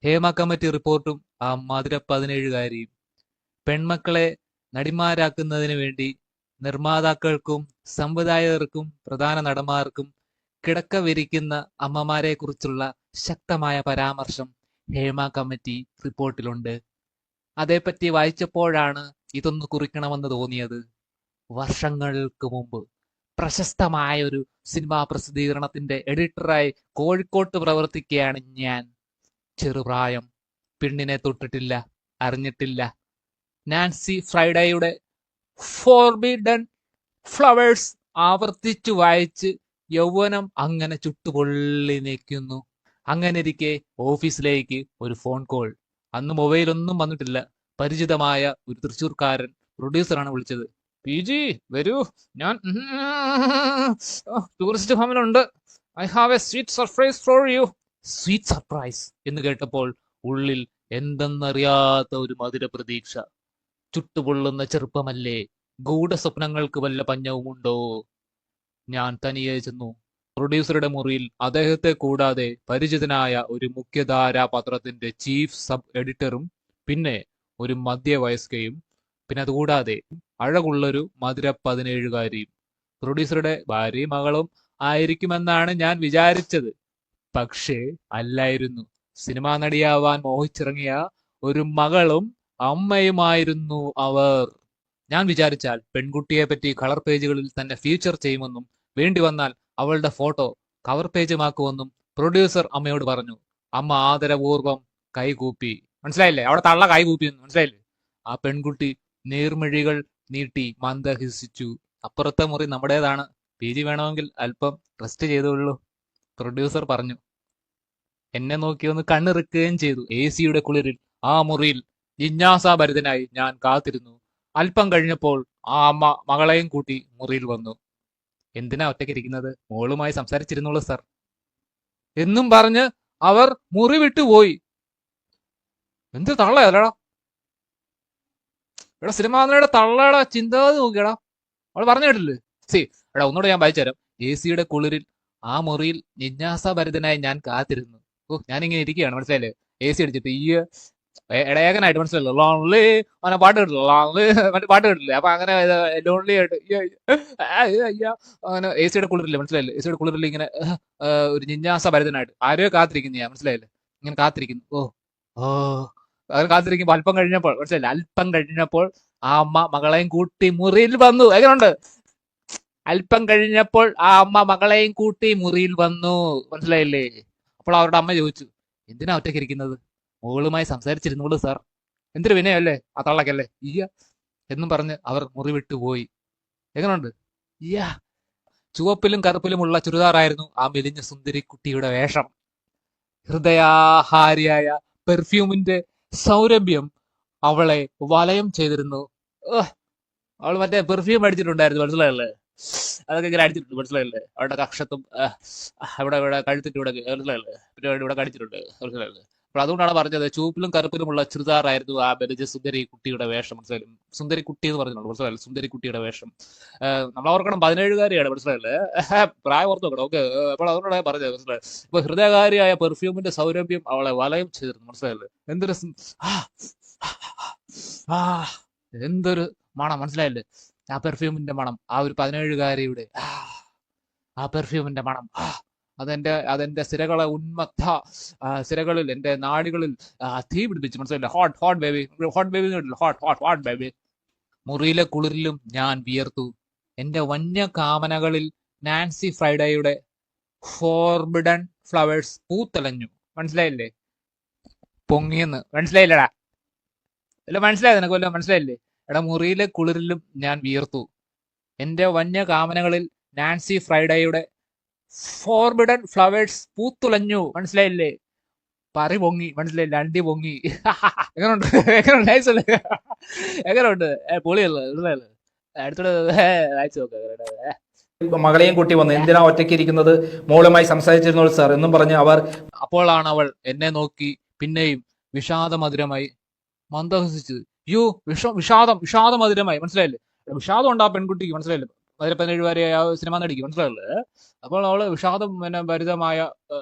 Hema committee റിപ്പോർട്ടും ആ മധുര 17-കാരിയും. പെൺമക്കളെ നടിമാരാക്കുന്നതിന് വേണ്ടി നിർമ്മാതാക്കൾക്കും സംവിധായകർക്കും പ്രധാന നടന്മാർക്കും കിടക്ക വിരിക്കുന്ന അമ്മമാരെക്കുറിച്ചുള്ള ശക്തമായ പരാമർശം ഹേമ കമ്മിറ്റി റിപ്പോർട്ടിലുണ്ട്. അതേപ്പറ്റി വായിച്ചപ്പോഴാണ് ഇതൊന്ന് കുറിക്കണമെന്ന് തോന്നിയത്. വർഷങ്ങൾക്ക് മുമ്പ് പ്രശസ്തമായ ഒരു സിനിമാ പ്രസിദ്ധീകരണത്തിന്റെ എഡിറ്ററായി കോഴിക്കോട്ട് പ്രവർത്തിക്കുകയാണ് ഞാൻ. ചെറുപ്രായം, പെണ്ണിനെ തൊട്ടിട്ടില്ല, അറിഞ്ഞിട്ടില്ല. നാൻസി ഫ്രൈഡേയുടെ ഫോർബിഡൻ ഫ്ലവേഴ്സ് ആവർത്തിച്ചു വായിച്ച് യൗവനം അങ്ങനെ ചുട്ടുപൊള്ളി നിൽക്കുന്നു. അങ്ങനെയിരിക്കെ ഓഫീസിലേക്ക് ഒരു ഫോൺ കോൾ. അന്ന് മൊബൈലൊന്നും വന്നിട്ടില്ല. പരിചിതമായ ഒരു തൃശ്ശൂർക്കാരൻ പ്രൊഡ്യൂസറാണ് വിളിച്ചത്. പി ജി വരൂ, ഞാൻ ടൂറിസ്റ്റ് ഫാമിലുണ്ട്. I have a sweet surprise for you. Sweet surprise എന്ന് കേട്ടപ്പോൾ ഉള്ളിൽ എന്തെന്നറിയാത്ത ഒരു മധുര പ്രതീക്ഷ. ചുട്ടുപൊള്ളുന്ന ചെറുപ്പമല്ലേ, ഗൂഢസ്വപ്നങ്ങൾക്ക് വല്ല പഞ്ഞവുമുണ്ടോ? ഞാൻ തനിയെ ചെന്നു. പ്രൊഡ്യൂസറുടെ മുറിയിൽ അദ്ദേഹത്തെ കൂടാതെ പരിചിതനായ ഒരു മുഖ്യധാരാ പത്രത്തിന്റെ ചീഫ് സബ് എഡിറ്ററും പിന്നെ ഒരു മധ്യവയസ്കയും പിന്നെ അതുകൂടാതെ അഴകുള്ളൊരു മധുര 17-കാരിയും. പ്രൊഡ്യൂസറുടെ ഭാര്യയും മകളും ആയിരിക്കുമെന്നാണ് ഞാൻ വിചാരിച്ചത്. പക്ഷേ അല്ലായിരുന്നു. സിനിമാ നടിയാവാൻ മോഹിച്ചിറങ്ങിയ ഒരു മകളും അമ്മയുമായിരുന്നു അവർ. ഞാൻ വിചാരിച്ചാൽ പെൺകുട്ടിയെ പറ്റി കളർ പേജുകളിൽ തന്നെ ഫീച്ചർ ചെയ്യുമെന്നും വേണ്ടി വന്നാൽ അവളുടെ ഫോട്ടോ കവർ പേജുമാക്കുമെന്നും പ്രൊഡ്യൂസർ അമ്മയോട് പറഞ്ഞു. അമ്മ ആദരപൂർവം കൈകൂപ്പി. മനസ്സിലായില്ലേ? അവിടെ തള്ള കൈകൂപ്പിയെന്ന് മനസ്സിലായില്ലേ? ആ പെൺകുട്ടി നീർമിഴികൾ നീട്ടി മന്ദഹസിച്ചു. അപ്പുറത്തെ മുറി നമ്മുടേതാണ്. പി ജി വേണമെങ്കിൽ അല്പം റെസ്റ്റ് ചെയ്തോളൂ, പ്രൊഡ്യൂസർ പറഞ്ഞു. എന്നെ നോക്കി ഒന്ന് കണ്ണിറുക്കുകയും ചെയ്തു. എ സിയുടെ കുളിരിൽ ആ മുറിയിൽ ജിജ്ഞാസാഭരിതനായി ഞാൻ കാത്തിരുന്നു. അല്പം കഴിഞ്ഞപ്പോൾ ആ അമ്മ മകളെയും കൂട്ടി മുറിയിൽ വന്നു. എന്തിനാ ഒറ്റയ്ക്കിരിക്കുന്നത്? മോളുമായി സംസാരിച്ചിരുന്നോളൂ സർ എന്നും പറഞ്ഞ് അവർ മുറി വിട്ടുപോയി. എന്ത് തള്ളയല്ലടാ ഇവിടെ സിനിമാ തള്ളയുടെ ചിന്താഗതി നോക്കിയടാ. അവൾ പറഞ്ഞു കേട്ടില്ലേ? സി എടാ, ഒന്നുകൂടെ ഞാൻ വായിച്ചു തരാം. എ സിയുടെ കുളിരിൽ ആ മുറിയിൽ ജിജ്ഞാസാഭരിതനായി ഞാൻ കാത്തിരുന്നു. ഓ, ഞാനിങ്ങനെ ഇരിക്കുകയാണ്, മനസ്സിലായില്ലേ? എ സി അടിച്ചിട്ട് ഈ ഇടയകനായിട്ട്, മനസ്സിലല്ലോ, ലോൺലി അങ്ങനെ പാട്ട് കേട്ടില്ല, ലോൺലി മറ്റേ പാട്ട് കേട്ടില്ലേ? അപ്പൊ അങ്ങനെ ലോൺലി ആയിട്ട് അങ്ങനെ എ സിയുടെ കുളിരില്ലേ, മനസ്സിലായില്ലേ? എ സിയുടെ കുളിരിൽ ഇങ്ങനെ ഒരു ജിജ്ഞാസാഭരിതനായിട്ട് ആരെയോ കാത്തിരിക്കുന്നു ഞാൻ, മനസ്സിലായില്ലേ? ഇങ്ങനെ കാത്തിരിക്കുന്നു. ഓ ഓ അങ്ങനെ കാത്തിരിക്കുമ്പോ അല്പം കഴിഞ്ഞപ്പോൾ, മനസ്സിലായില്ലേ, അല്പം കഴിഞ്ഞപ്പോൾ ആ അമ്മ മകളെയും കൂട്ടി മുറിയിൽ വന്നു. എങ്ങനെയുണ്ട്? അല്പം കഴിഞ്ഞപ്പോൾ ആ അമ്മ മകളെയും കൂട്ടി മുറിയിൽ വന്നു. മനസ്സിലായില്ലേ? അപ്പോൾ അവരുടെ അമ്മ ചോദിച്ചു, എന്തിനാ ഒറ്റയ്ക്ക് ഇരിക്കുന്നത്? മോളുമായി സംസാരിച്ചിരുന്നോളൂ സാർ. എന്തൊരു വിനയല്ലേ ആ തള്ളക്കല്ലേ, ഇയ്യ എന്നും പറഞ്ഞ് അവർ മുറി വിട്ടുപോയി. എങ്ങനെയുണ്ട്? ഇയ്യ. ചുവപ്പിലും കറുപ്പിലുമുള്ള ചുരിദാറായിരുന്നു ആ മെലിഞ്ഞ സുന്ദരി കുട്ടിയുടെ വേഷം. ഹൃദയാഹാരിയായ പെർഫ്യൂമിന്റെ സൗരഭ്യം അവളെ വലയം ചെയ്തിരുന്നു. അവൾ മറ്റേ പെർഫ്യൂം അടിച്ചിട്ടുണ്ടായിരുന്നു, മനസ്സിലായല്ലേ? അതൊക്കെ ഇങ്ങനെ അടിച്ചിട്ടുണ്ട്, മനസ്സിലായല്ലേ? അവളുടെ കക്ഷത്തും ഇവിടെ ഇവിടെ കഴുത്തിട്ട് ഇവിടെ, മനസ്സിലായല്ലേ? പിന്നെ ഇവിടെ കടിച്ചിട്ടുണ്ട്, മനസ്സിലായല്ലേ? അപ്പോൾ അതുകൊണ്ടാണ് പറഞ്ഞത് ചുവപ്പിലും കറുപ്പിലുമുള്ള ചുരിദാറായിരുന്നു ആ ബലജ സുന്ദരി കുട്ടിയുടെ വേഷം. മനസ്സിലായാലും സുന്ദരി കുട്ടി എന്ന് പറഞ്ഞിട്ടുണ്ട്, മനസ്സിലായല്ലേ? സുന്ദരി കുട്ടിയുടെ വേഷം. നമ്മൾ ഓർക്കണം 17-കാരിയാണ്, മനസ്സിലായല്ലേ? പ്രായം ഓർത്ത് നോക്കണം. ഓക്കെ. അപ്പോൾ അതുകൊണ്ടാണ് പറഞ്ഞത്, മനസ്സിലായത്? ഇപ്പൊ ഹൃദയകാരിയായ പെർഫ്യൂമിന്റെ സൗരഭ്യം അവളെ വലയം ചെയ്തിരുന്നു, മനസ്സിലായല്ലേ? എന്തൊരു എന്തൊരു മണം, മനസ്സിലായില്ലേ? ആ പെർഫ്യൂമിന്റെ മണം, ആ ഒരു 17-കാരിയുടെ ആ പെർഫ്യൂമിന്റെ മണം, അതെന്റെ സിരകളെ സിരകളിൽ, എന്റെ നാടികളിൽ തീ പിടിപ്പിച്ചു, മനസ്സിലായില്ലേ? Hot hot baby, hot baby, hot hot hot baby. മുറിയിലെ കുളിരിലും ഞാൻ വിയർത്തു. എന്റെ വന്യ കാമനകളിൽ നാൻസി ഫ്രൈഡേയുടെ ഫോർബിഡൻ ഫ്ലവേഴ്സ് പൂത്തലഞ്ഞു. മനസ്സിലായില്ലേ? പൊങ്ങിയെന്ന് മനസ്സിലായില്ലടാ? അല്ല, മനസ്സിലായത് നിനക്ക് വല്ലതും? മനസ്സിലായില്ലേ? എടാ, മുറിയിലെ കുളിരിലും ഞാൻ വിയർത്തു. എന്റെ വന്യ കാമനകളിൽ നാൻസി ഫ്രൈഡേയുടെ ഫോർബിഡൻ ഫ്ലവേഴ്സ് പൂത്തുലഞ്ഞു. മനസ്സിലായില്ലേ? പറി പൊങ്ങി, മനസ്സിലായില്ലേ? അണ്ടി പൊങ്ങി. എങ്ങനെയുണ്ട്? എങ്ങനെയുണ്ട്? നൈസ് അല്ലേ? എങ്ങനെയുണ്ട്? പൊളിയല്ലേ? മനസ്സിലായല്ലേ? അടുത്തോടെ വായിച്ചു നോക്കാം. മകളെയും കൂട്ടി വന്നു. എന്തിനാ ഒറ്റയ്ക്ക് ഇരിക്കുന്നത്? മോളുമായി സംസാരിച്ചിരുന്നോളൂ സാർ എന്നും പറഞ്ഞ് അവർ. അപ്പോഴാണ് അവൾ എന്നെ നോക്കി പിന്നെയും വിഷാദമധുരമായി മന്ദഹസിച്ചത്. യോ, വിഷാദമധുരമായി, മനസ്സിലായില്ലേ? വിഷാദം ഉണ്ട് ആ പെൺകുട്ടിക്ക്, മനസ്സിലായില്ലേ? 17-വരെയായ സിനിമ നടിക്ക്, മനസ്സിലായില്ലേ? അപ്പോൾ അവള് വിഷാദം ഭരിതമായ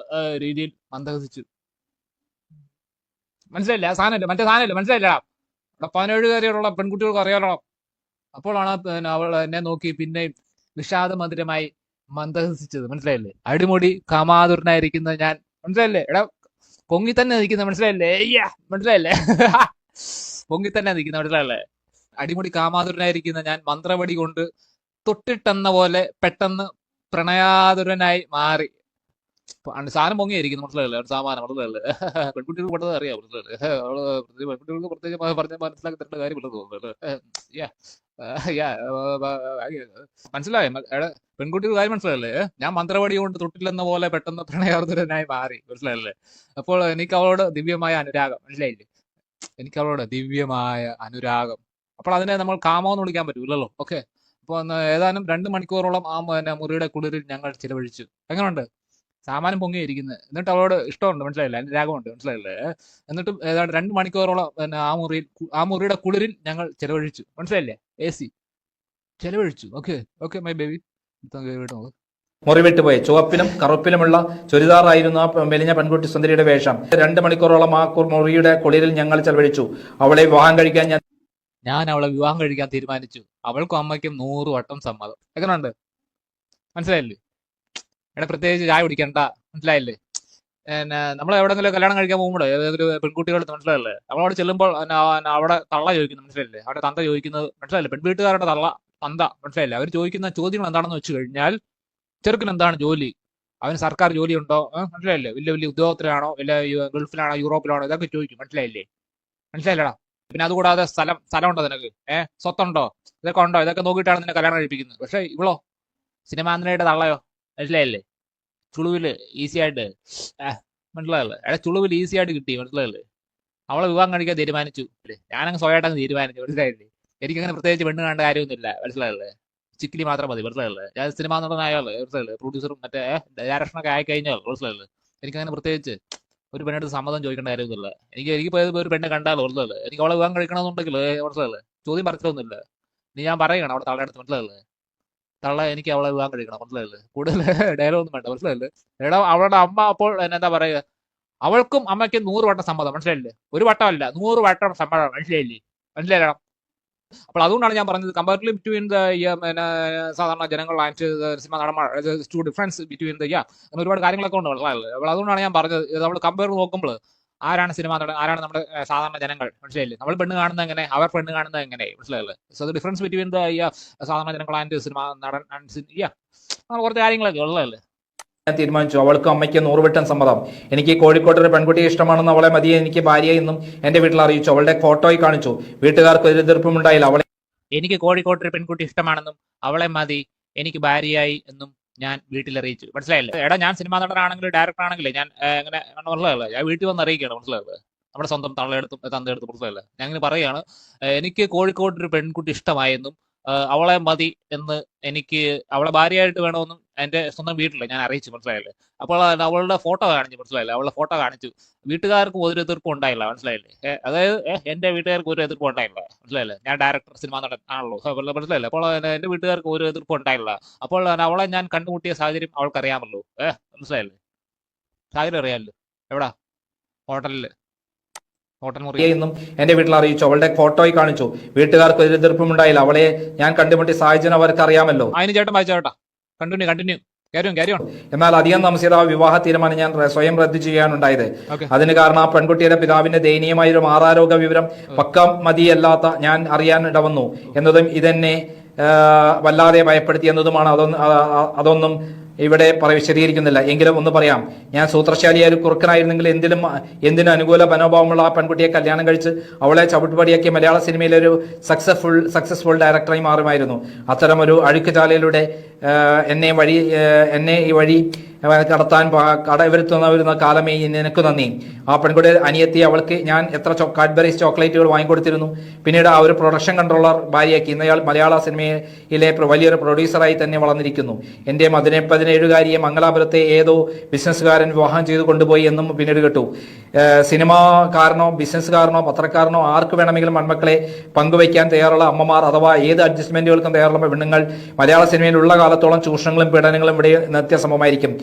രീതിയിൽ മന്ദഹസിച്ചു. മനസ്സിലായില്ല? ആ സാധനമല്ലേ, മറ്റേ സാധനമല്ലേ, മനസ്സിലായില്ലടാ? അവിടെ 17 വരെയുള്ള പെൺകുട്ടികൾക്ക് അറിയാലോ. അപ്പോഴാണ് പിന്നെ അവൾ എന്നെ നോക്കി പിന്നെയും വിഷാദമധുരമായി മന്ദഹസിച്ചത്. മനസ്സിലായില്ലേ? അടിമുടി കാമാതുരനായിരിക്കുന്ന ഞാൻ, മനസ്സിലായില്ലേ? എടാ, പൊങ്ങി തന്നെ നിൽക്കുന്ന, മനസ്സിലായില്ലേ? അയ്യാ, മനസ്സിലായില്ലേ? പൊങ്ങി തന്നെ നിൽക്കുന്ന, മനസ്സിലായില്ലേ? അടിമുടി കാമാതുരനായിരിക്കുന്ന ഞാൻ മന്ത്രവടി കൊണ്ട് തൊട്ടിട്ടെന്ന പോലെ പെട്ടെന്ന് പ്രണയാതുരനായി മാറി. സാധനം പൊങ്ങിയായിരിക്കുന്നു, മനസ്സിലായില്ലേ? ഒരു സാമാനം, മനസ്സിലായില്ലേ? പെൺകുട്ടികൾക്ക് പെട്ടത് അറിയാം, മനസ്സിലായില്ലേ? അവള് പെൺകുട്ടികൾക്ക് പ്രത്യേകിച്ച് പറഞ്ഞ് മനസ്സിലാക്കി തരേണ്ട കാര്യമില്ലെന്ന് തോന്നുന്നു. യാ യാ മനസ്സിലായി. എടാ, പെൺകുട്ടികൾ കാര്യം മനസ്സിലായില്ലേ? ഞാൻ മന്ത്രവടി കൊണ്ട് തൊട്ടില്ലെന്ന പോലെ പെട്ടെന്ന് പ്രണയാർദ്രനായി മാറി, മനസ്സിലായില്ലേ? അപ്പോൾ എനിക്ക് അവളോട് ദിവ്യമായ അനുരാഗം, മനസ്സിലായില്ലേ? എനിക്ക് അവളോട് ദിവ്യമായ അനുരാഗം. അപ്പോൾ അതിനെ നമ്മൾ കാമമെന്ന് വിളിക്കാൻ പറ്റൂലല്ലോ. ഓക്കെ, അപ്പോൾ ഏതാനും 2 മണിക്കൂറോളം ആ പിന്നെ മുറിയുടെ കുളിരിൽ ഞങ്ങൾ ചിലവഴിച്ചു. എങ്ങനെയുണ്ട്? സാമാനം പൊങ്ങിയിരിക്കുന്നത്. എന്നിട്ട് അവളോട് ഇഷ്ടമുണ്ട്, മനസ്സിലായില്ലേ? അനുരാഗമുണ്ട്, മനസ്സിലായില്ലേ? എന്നിട്ടും ഏതാണ്ട് 2 മണിക്കൂറോളം പിന്നെ ആ മുറിയുടെ കുളിരിൽ ഞങ്ങൾ ചിലവഴിച്ചു, മനസ്സിലായില്ലേ? AC ചെലവഴിച്ചു. Okay okay my baby. കേട്ടോ, മുറിവിട്ടുപോയി. ചുവപ്പിലും കറുപ്പിലുമുള്ള ചുരിദാറായിരുന്നു ആ മെലിഞ്ഞ പെൺകുട്ടി സുന്ദരിയുടെ വേഷം. 2 മണിക്കൂറോളം ആ മുറിയുടെ കുളിരിൽ ഞങ്ങൾ ചെലവഴിച്ചു. അവളെ വിവാഹം കഴിക്കാൻ ഞാൻ അവളെ വിവാഹം കഴിക്കാൻ തീരുമാനിച്ചു. അവൾക്കും അമ്മയ്ക്കും 100 വട്ടം സമ്മതം. എങ്ങനെയുണ്ട്? മനസ്സിലായില്ലേ? എടാ, പ്രത്യേകിച്ച് ചായ കുടിക്കണ്ട, മനസ്സിലായില്ലേ? പിന്നെ നമ്മൾ എവിടെങ്കിലും കല്യാണം കഴിക്കാൻ പോകുമ്പോൾ ഏതെങ്കിലും പെൺകുട്ടികൾ, മനസ്സിലായില്ലേ, അവളോട് ചെല്ലുമ്പോൾ അവിടെ തള്ള ചോദിക്കുന്നു, മനസ്സിലായില്ലേ? അവിടെ തന്ത ചോദിക്കുന്നത്, മനസ്സിലായില്ലേ? പെൺവീട്ടുകാരുടെ തന്ത, മനസ്സിലായില്ലേ? അവർ ചോദിക്കുന്ന ചോദ്യങ്ങൾ എന്താണെന്ന് വെച്ച് കഴിഞ്ഞാൽ, ചെറുക്കന് എന്താണ് ജോലി, അവന് സർക്കാർ ജോലി ഉണ്ടോ, മനസ്സിലായില്ലേ? വലിയ വലിയ ഉദ്യോഗത്തിലാണോ, ഇല്ല ഗൾഫിലാണോ, യൂറോപ്പിലാണോ, ഇതൊക്കെ ചോദിക്കും, മനസ്സിലായില്ലേ? മനസ്സിലായില്ലടാ? പിന്നെ അതുകൂടാതെ സ്ഥലം ഉണ്ടോ നിനക്ക്, സ്വത്തുണ്ടോ, ഇതൊക്കെ ഉണ്ടോ, ഇതൊക്കെ നോക്കിയിട്ടാണ് നിന്നെ കല്യാണം കഴിപ്പിക്കുന്നത്. പക്ഷെ ഇവളോ, സിനിമാന്തിനയുടെ തള്ളയോ, മനസ്സിലായില്ലേ? ചുളുവില് ഈസി ആയിട്ട്, മനസ്സിലായല്ലേ? എടാ, ചുളുവിൽ ഈസി ആയിട്ട് കിട്ടി, മനസ്സിലായല്ലേ? അവളെ വിവാഹം കഴിക്കാൻ തീരുമാനിച്ചു. ഞാനങ്ങ് സ്വയമായിട്ടങ്ങ് തീരുമാനിച്ചു, മനസ്സിലായില്ലേ? എനിക്കങ്ങനെ പ്രത്യേകിച്ച് പെണ്ണ് കാണേണ്ട കാര്യമൊന്നുമില്ല, മനസ്സിലായല്ലേ? ചിക്കിലി മാത്രം മതി, മനസ്സിലായല്ലേ? ഞാൻ സിനിമാ നടനായാലേ, മനസ്സിലായല്ലേ? പ്രൊഡ്യൂസറും മറ്റേ ഡയറക്ഷനൊക്കെ ആയി കഴിഞ്ഞാൽ, മനസ്സിലായല്ലേ? എനിക്കങ്ങനെ പ്രത്യേകിച്ച് ഒരു പെണ്ണെടുത്ത് സമ്മതം ചോദിക്കേണ്ട കാര്യമൊന്നുമില്ല. എനിക്ക് പോയത് ഒരു പെണ്ണ് കണ്ടാലോ, മനസ്സിലായല്ലേ? എനിക്ക് അവളെ വിവാഹം കഴിക്കണമെന്നുണ്ടെങ്കിൽ, മനസ്സിലായല്ലേ, ചോദ്യം പറച്ചിലൊന്നുമില്ല. നീ ഞാൻ പറയുകയാണ് അവിടെ തള്ളയെടുത്ത്, മനസ്സിലായല്ലേ? തള്ള എനിക്ക് അവളെ വിവാഹം കഴിക്കണം, മനസ്സിലായില്ലേ? കൂടുതൽ ഡയലോഗ് ഒന്നും വേണ്ട, മനസ്സിലായില്ലേ? എടാ, അവളുടെ അമ്മ അപ്പോൾ എന്താ പറയുക, അവൾക്കും അമ്മയ്ക്കും 100 വട്ടം സമ്മതം, മനസ്സിലായില്ലേ? ഒരു വട്ടമല്ല, 100 വട്ടം സമ്മതം, മനസ്സിലായില്ലേ? മനസ്സിലായില്ല? അപ്പോൾ അതുകൊണ്ടാണ് ഞാൻ പറഞ്ഞത്, കമ്പാരിറ്റീവ്ലി ബിറ്റ്വീൻ ദ സാധാരണ ജനങ്ങൾ ആൻഡ് സിനിമ നടന്മാർ, ടു ഡിഫറൻസ് ബിറ്റ്വീൻ ദ അങ്ങനെ ഒരുപാട് കാര്യങ്ങളൊക്കെ ഉണ്ട്, മനസ്സിലായില്ലേ? അപ്പോൾ അതുകൊണ്ടാണ് ഞാൻ പറഞ്ഞത്, നമ്മൾ കമ്പയർ നോക്കുമ്പോൾ ആരാണ് സിനിമ നടൻ, ആരാണ് നമ്മുടെ സാധാരണ ജനങ്ങൾ, മനസ്സിലായില്ലേ? നമ്മൾ പെണ്ണ് കാണുന്നത് എങ്ങനെ, അവർ പെണ്ണ് കാണുന്നത് എങ്ങനെ, മനസ്സിലായില്ലേ? So the difference between the സാധാരണ ജനങ്ങൾ ആൻഡ് സിനിമ നടൻ ആൻഡ് അങ്ങനെ കുറച്ച് കാര്യങ്ങളൊക്കെ ഉള്ളതല്ലേ. ഞാൻ തീരുമാനിച്ചു. അവൾക്കും അമ്മയ്ക്ക് 100 വട്ടം സമ്മതം. എനിക്ക് കോഴിക്കോട് ഒരു പെൺകുട്ടിയെ ഇഷ്ടമാണെന്ന്, അവളെ മതിയെ എനിക്ക് ഭാര്യയെന്നും എന്റെ വീട്ടിൽ അറിയിച്ചു. അവളുടെ ഫോട്ടോയിൽ കാണിച്ചു. വീട്ടുകാർക്ക് ഒരു എതിർപ്പുമുണ്ടായില്ല. അവളെ എനിക്ക് കോഴിക്കോട്ട് ഒരു പെൺകുട്ടി ഇഷ്ടമാണെന്നും അവളെ മതി എനിക്ക് ഭാര്യയായി എന്നും ഞാൻ വീട്ടിൽ അറിയിച്ചു, മനസ്സിലായില്ലേ? എടാ, ഞാൻ സിനിമാ നടനാണെങ്കിലും ഡയറക്ടർ ആണെങ്കിലും ഞാൻ അങ്ങനെ മനസ്സിലായല്ലേ, ഞാൻ വീട്ടിൽ വന്ന് അറിയിക്കുകയാണ്, മനസ്സിലായല്ലേ? നമ്മുടെ സ്വന്തം തള്ളയെടുത്തും തന്തയെടുത്തും, മനസ്സിലായല്ലേ? ഞാൻ ഇങ്ങനെ പറയുകയാണ്, എനിക്ക് കോഴിക്കോട്ട് ഒരു പെൺകുട്ടി ഇഷ്ടമായെന്നും അവളെ മതി എന്ന്, എനിക്ക് അവളെ ഭാര്യയായിട്ട് വേണമെന്നും എന്റെ സ്വന്തം വീട്ടിൽ ഞാൻ അറിയിച്ചു, മനസ്സിലായല്ലേ? അപ്പോൾ അവളുടെ ഫോട്ടോ കാണിച്ചു, മനസ്സിലായില്ലേ? അവളുടെ ഫോട്ടോ കാണിച്ചു. വീട്ടുകാർക്ക് ഒരു എതിർപ്പും ഉണ്ടായില്ല, മനസ്സിലായില്ലേ? അതായത് എന്റെ വീട്ടുകാർക്ക് ഒരു എതിർപ്പും ഉണ്ടായില്ല, മനസ്സിലായില്ലേ? ഞാൻ ഡയറക്ടർ, സിനിമാ നടൻ ആണല്ലോ, മനസ്സിലായില്ലേ? അപ്പോൾ എന്റെ വീട്ടുകാർക്ക് ഒരു എതിർപ്പും ഉണ്ടായില്ല. അപ്പോൾ അവളെ ഞാൻ കണ്ടുമുട്ടിയ സാഹചര്യം അവൾക്ക് അറിയാമല്ലോ, മനസ്സിലായില്ലേ? സാഹചര്യം അറിയാമല്ലോ. എവിടാ? ഹോട്ടലില്, ഹോട്ടൽ മുറി എന്നും എന്റെ വീട്ടിൽ അറിയിച്ചു. അവളുടെ ഫോട്ടോയിൽ കാണിച്ചു. വീട്ടുകാർക്ക് ഒരു എതിർപ്പുമുണ്ടായില്ല. അവളെ ഞാൻ കണ്ടുമുട്ടിയ സാഹചര്യം അവർക്ക് അറിയാമല്ലോ. അതിന് ചേട്ടൻ വായിച്ചേട്ടാ, കണ്ടിന്യൂ കാര്യം. എന്നാൽ അധികം താമസിയാതെ ആ വിവാഹ തീരുമാനം ഞാൻ സ്വയം റദ്ദു ചെയ്യാനുണ്ടായത്. അതിന് കാരണം ആ പെൺകുട്ടിയുടെ പിതാവിന്റെ ദയനീയമായ ഒരു മാറാരോഗ വിവരം പക്ക മതിയല്ലാത്ത ഞാൻ അറിയാൻ ഇടവന്നു എന്നതും ഇതെന്നെ വല്ലാതെ ഭയപ്പെടുത്തി എന്നതുമാണ്. അതൊന്നും ഇവിടെ വിശദീകരിക്കുന്നില്ല. എങ്കിലും ഒന്ന് പറയാം, ഞാൻ സൂത്രശാലിയായ ഒരു കുറുക്കനായിരുന്നെങ്കിൽ എന്തിനും അനുകൂല മനോഭാവമുള്ള ആ പെൺകുട്ടിയെ കല്യാണം കഴിച്ച് അവളെ ചവിട്ടുപടിയാക്കി മലയാള സിനിമയിലെ ഒരു സക്സസ്ഫുൾ ഡയറക്ടറായി മാറുമായിരുന്നു. അത്തരമൊരു അഴുക്കുചാലയിലൂടെ എന്നെ ഈ വഴി കടത്താൻ കടവരുത്തുന്ന കാലമേ നിനക്ക് നന്ദി. ആ പെൺകുട്ടി അനിയത്തി, അവൾക്ക് ഞാൻ എത്ര കാഡ്ബറീസ് ചോക്ലേറ്റുകൾ വാങ്ങിക്കൊടുത്തിരുന്നു. പിന്നീട് ആ ഒരു പ്രൊഡക്ഷൻ കൺട്രോളർ ഭാര്യയാക്കി. ഇന്നയാൾ മലയാള സിനിമയിലെ വലിയൊരു പ്രൊഡ്യൂസറായി തന്നെ വളർന്നിരിക്കുന്നു. എൻ്റെ 17കാരിയെ മംഗലാപുരത്തെ ഏതോ ബിസിനസ്സുകാരൻ വിവാഹം ചെയ്തു കൊണ്ടുപോയി എന്നും പിന്നീട് കേട്ടു. സിനിമാക്കാരനോ ബിസിനസ്സുകാരനോ പത്രക്കാരനോ ആർക്ക് വേണമെങ്കിലും മൺമക്കളെ പങ്കുവയ്ക്കാൻ തയ്യാറുള്ള അമ്മമാർ, അഥവാ ഏത് അഡ്ജസ്റ്റ്മെന്റുകൾക്കും തയ്യാറുള്ള പെണ്ണുങ്ങൾ മലയാള സിനിമയിൽ ഉള്ള കാലത്തോളം ചൂഷണങ്ങളും പീഡനങ്ങളും ഇവിടെ നിത്യസമമായിരിക്കും.